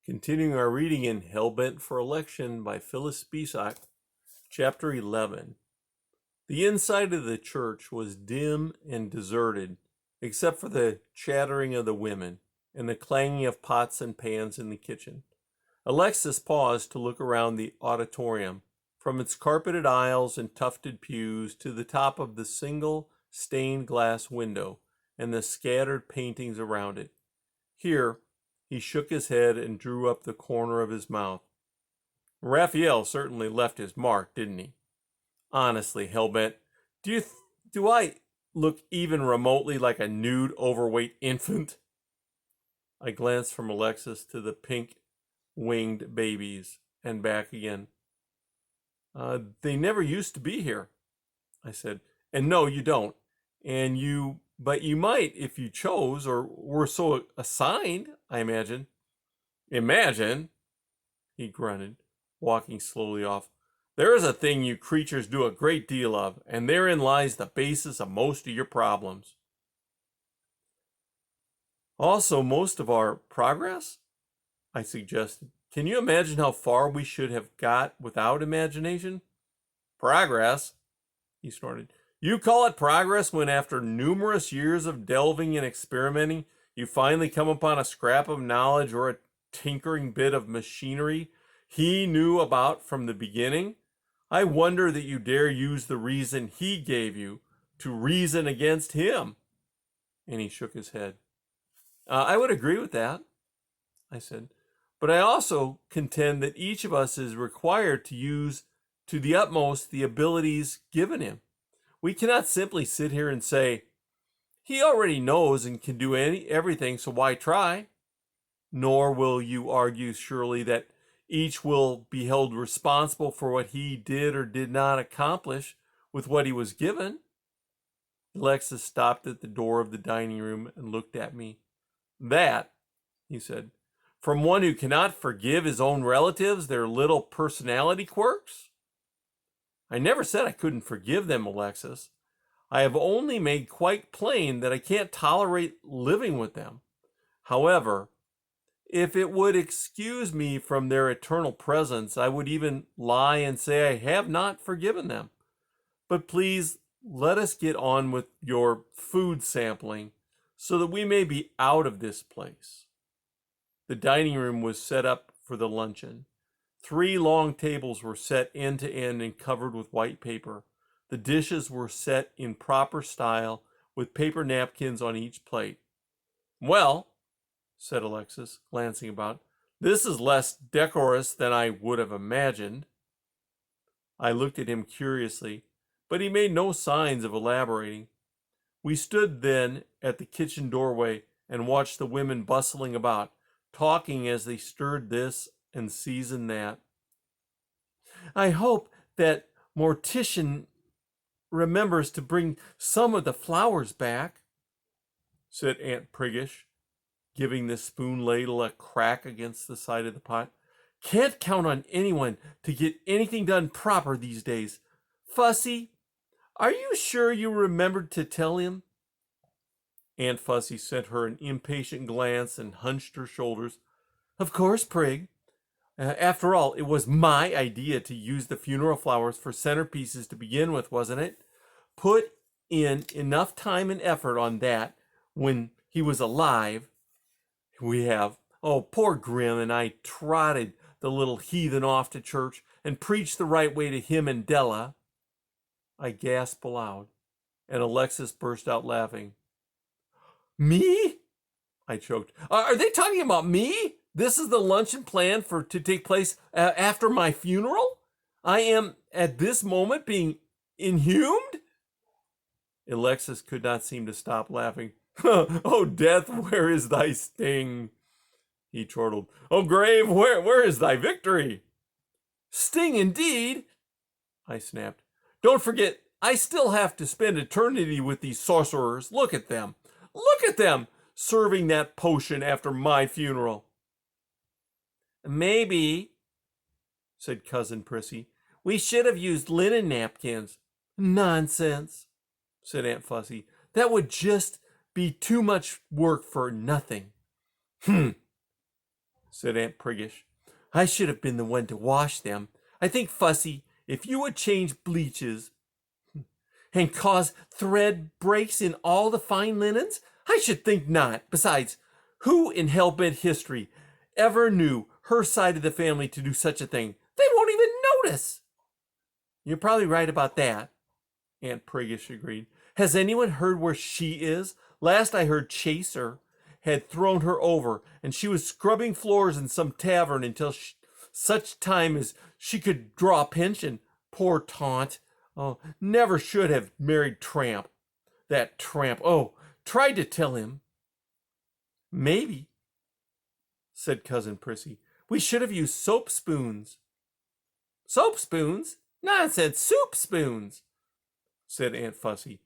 Continuing our reading in Hellbent for Election by Phyllis Speshock, Chapter 11. The inside of the church was dim and deserted, except for the chattering of the women and the clanging of pots and pans in the kitchen. Alexis paused to look around the auditorium, from its carpeted aisles and tufted pews to the top of the single stained glass window and the scattered paintings around it. Here, he shook his head and drew up the corner of his mouth. Raphael certainly left his mark, didn't he? Honestly, Hellbent, do I look even remotely like a nude, overweight infant? I glanced from Alexis to the pink-winged babies and back again. They never used to be here, I said. And no, you don't. But you might if you chose or were so assigned, I imagine. Imagine, he grunted, walking slowly off. There is a thing you creatures do a great deal of, and therein lies the basis of most of your problems. Also, most of our progress, I suggested. Can you imagine how far we should have got without imagination? Progress, he snorted. You call it progress when after numerous years of delving and experimenting, you finally come upon a scrap of knowledge or a tinkering bit of machinery he knew about from the beginning? I wonder that you dare use the reason he gave you to reason against him. And he shook his head. I would agree with that, I said. But I also contend that each of us is required to use to the utmost the abilities given him. We cannot simply sit here and say, he already knows and can do everything, so why try? Nor will you argue surely that each will be held responsible for what he did or did not accomplish with what he was given. Alexis stopped at the door of the dining room and looked at me. That, he said, from one who cannot forgive his own relatives their little personality quirks? I never said I couldn't forgive them, Alexis. I have only made quite plain that I can't tolerate living with them. However, if it would excuse me from their eternal presence, I would even lie and say I have not forgiven them. But please, let us get on with your food sampling so that we may be out of this place. The dining room was set up for the luncheon. 3 long tables were set end to end and covered with white paper. The dishes were set in proper style with paper napkins on each plate. Well, said Alexis, glancing about, this is less decorous than I would have imagined. I looked at him curiously, but he made no signs of elaborating. We stood then at the kitchen doorway and watched the women bustling about, talking as they stirred this and seasoned that. I hope that Mortician remembers to bring some of the flowers back, said Aunt Priggish, giving the spoon ladle a crack against the side of the pot. Can't count on anyone to get anything done proper these days. Fussy, are you sure you remembered to tell him? Aunt Fussy sent her an impatient glance and hunched her shoulders. Of course, Prig. After all, it was my idea to use the funeral flowers for centerpieces to begin with, wasn't it? Put in enough time and effort on that when he was alive. We have. Oh, poor Grim and I trotted the little heathen off to church and preached the right way to him and Della. I gasped aloud, and Alexis burst out laughing. Me? I choked. Are they talking about me? This is the luncheon planned to take place after my funeral? I am, at this moment, being inhumed? Alexis could not seem to stop laughing. Oh, death, where is thy sting? He chortled. Oh, grave, where is thy victory? Sting indeed, I snapped. Don't forget, I still have to spend eternity with these sorcerers. Look at them. Look at them, serving that potion after my funeral. Maybe, said Cousin Prissy, we should have used linen napkins. Nonsense, said Aunt Fussy. That would just be too much work for nothing. said Aunt Priggish. I should have been the one to wash them. I think, Fussy, if you would change bleaches and cause thread breaks in all the fine linens, I should think not. Besides, who in Hellbent history ever knew her side of the family to do such a thing? They won't even notice. You're probably right about that, Aunt Priggish agreed. Has anyone heard where she is? Last I heard, Chaser had thrown her over, and she was scrubbing floors in some tavern until such time as she could draw a pension. Poor Taunt. Oh, never should have married Tramp. That Tramp. Oh, tried to tell him. Maybe, said Cousin Prissy. We should have used soap spoons. Soap spoons? Nonsense, soup spoons, said Aunt Fussy.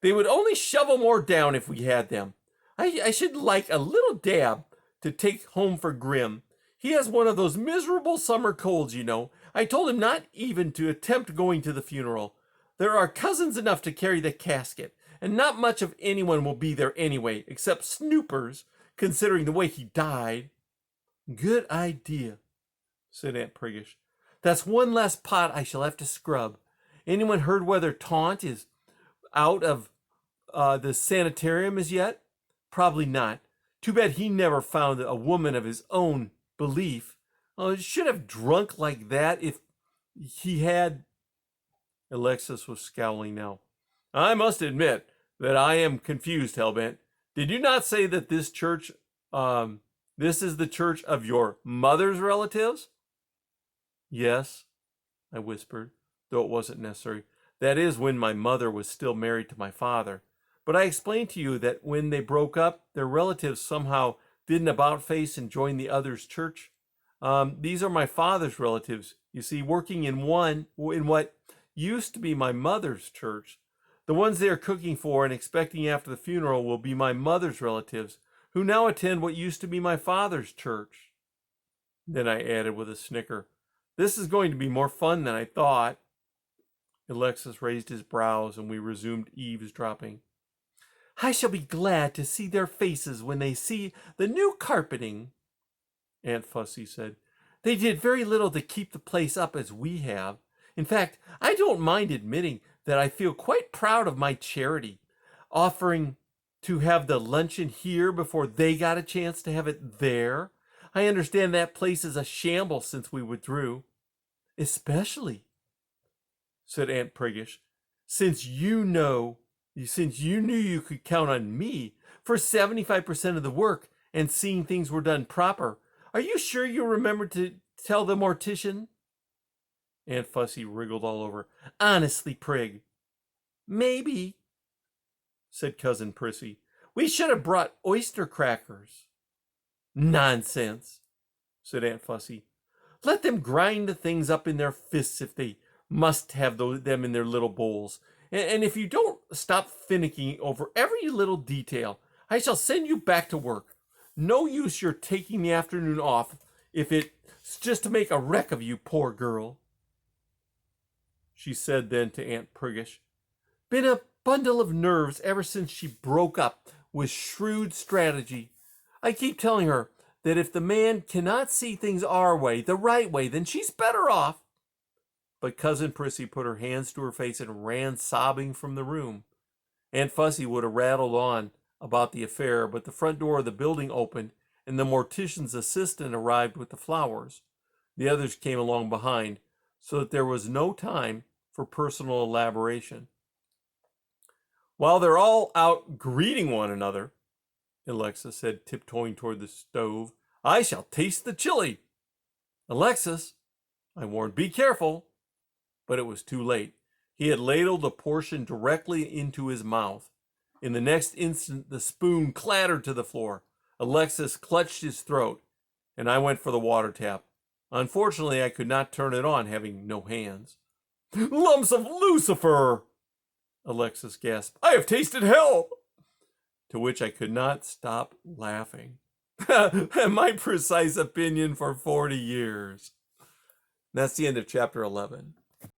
They would only shovel more down if we had them. I should like a little dab to take home for Grim. He has one of those miserable summer colds, you know. I told him not even to attempt going to the funeral. There are cousins enough to carry the casket, and not much of anyone will be there anyway, except snoopers, considering the way he died. Good idea, said Aunt Priggish. That's one less pot I shall have to scrub. Anyone heard whether Taunt is out of the sanitarium as yet? Probably not. Too bad he never found a woman of his own belief. He should have drunk like that if he had. Alexis was scowling now. I must admit that I am confused, Hellbent. Did you not say that this church, this is the church of your mother's relatives? Yes, I whispered, though it wasn't necessary. That is when my mother was still married to my father. But I explained to you that when they broke up, their relatives somehow did an about-face and joined the other's church. These are my father's relatives, you see, working in what used to be my mother's church. The ones they are cooking for and expecting after the funeral will be my mother's relatives, who now attend what used to be my father's church. Then I added with a snicker, this is going to be more fun than I thought. Alexis raised his brows and we resumed eavesdropping. I shall be glad to see their faces when they see the new carpeting, Aunt Fussy said. They did very little to keep the place up as we have. In fact, I don't mind admitting that I feel quite proud of my charity, offering to have the luncheon here before they got a chance to have it there. I understand that place is a shambles since we withdrew. Especially, said Aunt Priggish, since you knew you could count on me for 75% of the work and seeing things were done proper. Are you sure you remembered to tell the mortician? Aunt Fussy wriggled all over. Honestly, Prig. Maybe, said Cousin Prissy. We should have brought oyster crackers. Nonsense, said Aunt Fussy. Let them grind the things up in their fists if they must have them in their little bowls. And if you don't stop finicking over every little detail, I shall send you back to work. No use your taking the afternoon off if it's just to make a wreck of you, poor girl. She said then to Aunt Priggish, been a bundle of nerves ever since she broke up with shrewd strategy. I keep telling her that if the man cannot see things our way, the right way, then she's better off. But Cousin Prissy put her hands to her face and ran sobbing from the room. Aunt Fussy would have rattled on about the affair, but the front door of the building opened and the mortician's assistant arrived with the flowers. The others came along behind, so that there was no time for personal elaboration. While they're all out greeting one another, Alexis said, tiptoeing toward the stove, I shall taste the chili. Alexis, I warned, be careful. But it was too late. He had ladled a portion directly into his mouth. In the next instant, the spoon clattered to the floor. Alexis clutched his throat, and I went for the water tap. Unfortunately, I could not turn it on, having no hands. Lumps of Lucifer! Alexis gasped. I have tasted hell! To which I could not stop laughing. My precise opinion for 40 years. That's the end of chapter 11.